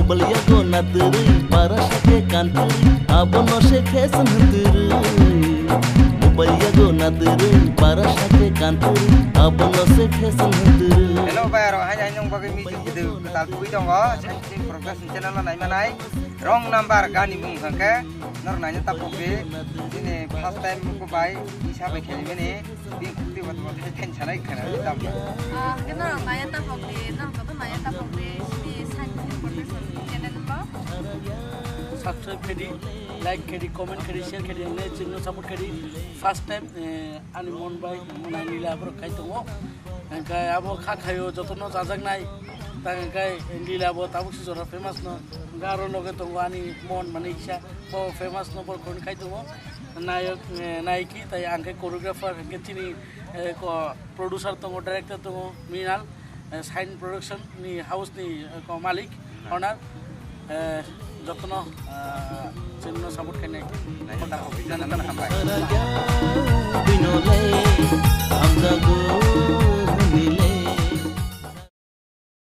Mobile go na turi para shake kanturi abono shake sanhturi Mobile go na turi para shake kanturi abono shake sanhturi Hello bayar hanya nyong bagi music gitu ketal kui dong go sing progress channel la nai manai wrong number gani bung sangke nor nanya tapoke ini first time ko bai isa bai kheli ne di di wat wat ten chanai khana dam Kena nanya tapoke nang ko nanya tapoke ini science progress channel ba subscribe kedi like kedi comment kedi share kedi ne channel support kedi first time ani mon bai monai nila bro kai tongo angkai abo kha khayo jotono jajak nai tangkai nila bo tabuk si jora famous no garo loge tongo ani mon mane isha bo famous no bor kon kai tongo nayak naiki tai angkai choreographer angkai tini ko producer tongo director tongo minal sign production ni house ni ko malik owner jotono channel support kene nanya tapoke nana nana hambai Binole amda go